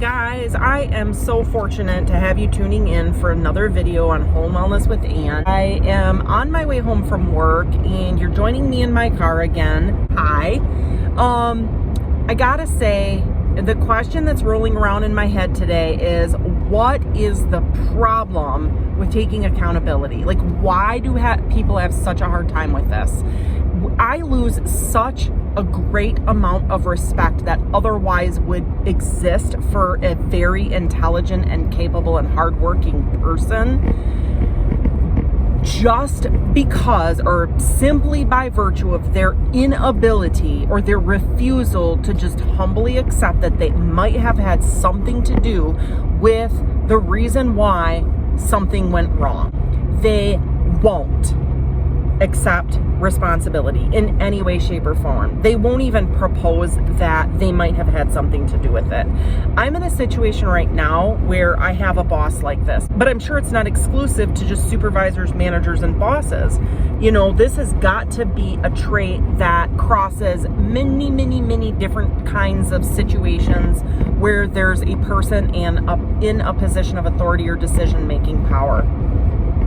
Guys, I am so fortunate to have you tuning in for another video on Home Wellness with Ann. I am on my way home from work and you're joining me in my car again. Hi. I gotta say, the question that's rolling around in my head today is, what is the problem with taking accountability? Like, why do people have such a hard time with this? I lose such a great amount of respect that otherwise would exist for a very intelligent and capable and hardworking person, just because, or simply by virtue of their inability or their refusal to just humbly accept that they might have had something to do with the reason why something went wrong. They won't accept responsibility in any way, shape, or form. They won't even propose that they might have had something to do with it. I'm in a situation right now where I have a boss like this, but I'm sure it's not exclusive to just supervisors, managers, and bosses. You know, this has got to be a trait that crosses many different kinds of situations where there's a person in a position of authority or decision-making power.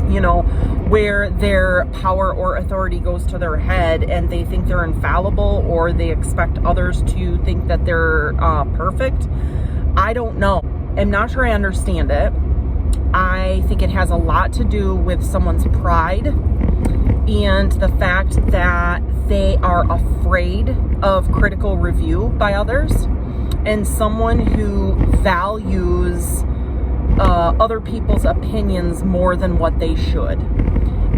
You know, where their power or authority goes to their head and they think they're infallible, or they expect others to think that they're perfect. I don't know. I'm not sure I understand it. I think it has a lot to do with someone's pride and the fact that they are afraid of critical review by others, and someone who values other people's opinions more than what they should.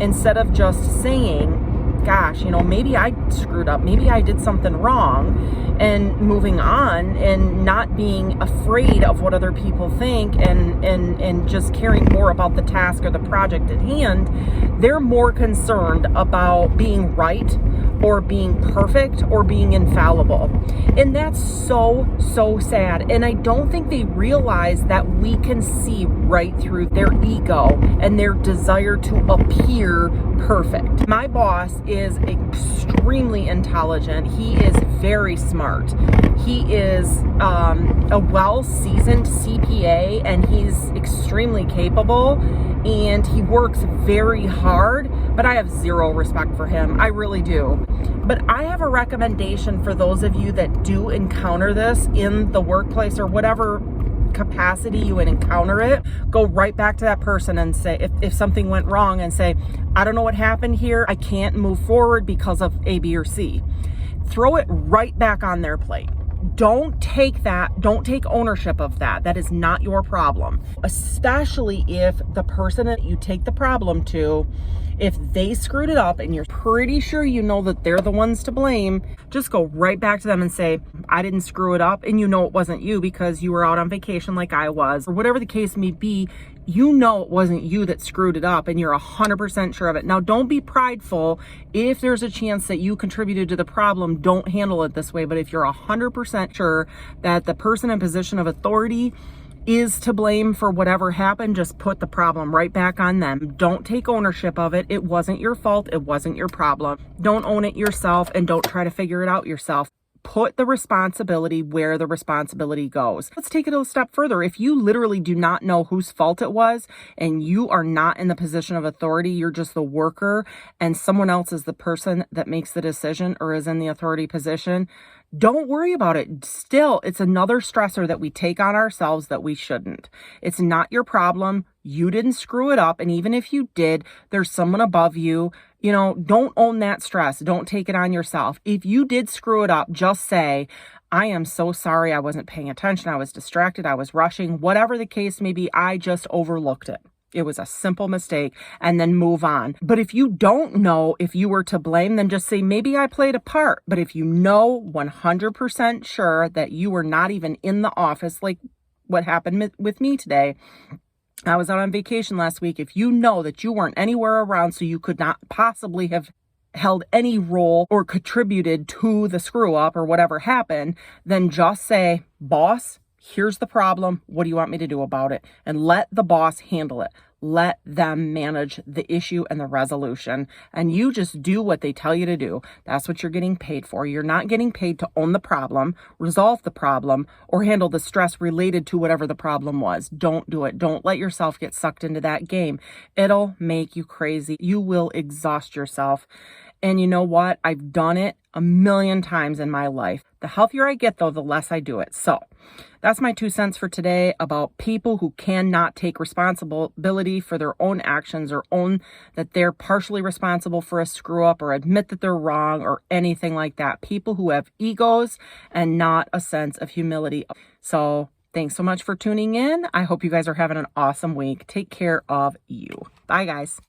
Instead of just saying, gosh, you know, maybe I screwed up, maybe I did something wrong, and moving on and not being afraid of what other people think and just caring more about the task or the project at hand. They're more concerned about being right or being perfect or being infallible. And that's so sad. And I don't think they realize that we can see right through their ego and their desire to appear perfect. My boss is extremely intelligent. He is very smart. He is a well-seasoned CPA, and he's extremely capable, and he works very hard, but I have zero respect for him. I really do. But I have a recommendation for those of you that do encounter this in the workplace or whatever capacity you would encounter it. Go right back to that person and say, if something went wrong, and say, I don't know what happened here. I can't move forward because of A, B, or C. Throw it right back on their plate. Don't take ownership of that. That is not your problem. Especially if the person that you take the problem to, if they screwed it up and you're pretty sure you know that they're the ones to blame, just go right back to them and say, I didn't screw it up, and you know it wasn't you because you were out on vacation like I was, or whatever the case may be. You know it wasn't you that screwed it up, and you're 100% sure of it. Now, don't be prideful. If there's a chance that you contributed to the problem, don't handle it this way. But if you're 100% sure that the person in position of authority is to blame for whatever happened, just put the problem right back on them. Don't take ownership of it. It wasn't your fault. It wasn't your problem. Don't own it yourself, and don't try to figure it out yourself. Put the responsibility where the responsibility goes. Let's take it a step further. If you literally do not know whose fault it was, and you are not in the position of authority, you're just the worker, and someone else is the person that makes the decision or is in the authority position, don't worry about it. Still, it's another stressor that we take on ourselves that we shouldn't. It's not your problem. You didn't screw it up. And even if you did, there's someone above you. You know, don't own that stress. Don't take it on yourself. If you did screw it up, just say, I am so sorry. I wasn't paying attention. I was distracted. I was rushing. Whatever the case may be, I just overlooked it. It was a simple mistake, and then move on. But if you don't know if you were to blame, then just say, maybe I played a part. But if you know 100% sure that you were not even in the office, like what happened with me today, I was out on vacation last week. If you know that you weren't anywhere around, so you could not possibly have held any role or contributed to the screw up or whatever happened, then just say, boss, Here's the problem. What do you want me to do about it? And let the boss handle it. Let them manage the issue and the resolution. And you just do what they tell you to do. That's what you're getting paid for. You're not getting paid to own the problem, resolve the problem, or handle the stress related to whatever the problem was. Don't do it. Don't let yourself get sucked into that game. It'll make you crazy. You will exhaust yourself. And you know what? I've done it a million times in my life. The healthier I get, though, the less I do it. So that's my 2 cents for today about people who cannot take responsibility for their own actions or own that they're partially responsible for a screw up or admit that they're wrong or anything like that. People who have egos and not a sense of humility. So thanks so much for tuning in. I hope you guys are having an awesome week. Take care of you. Bye, guys.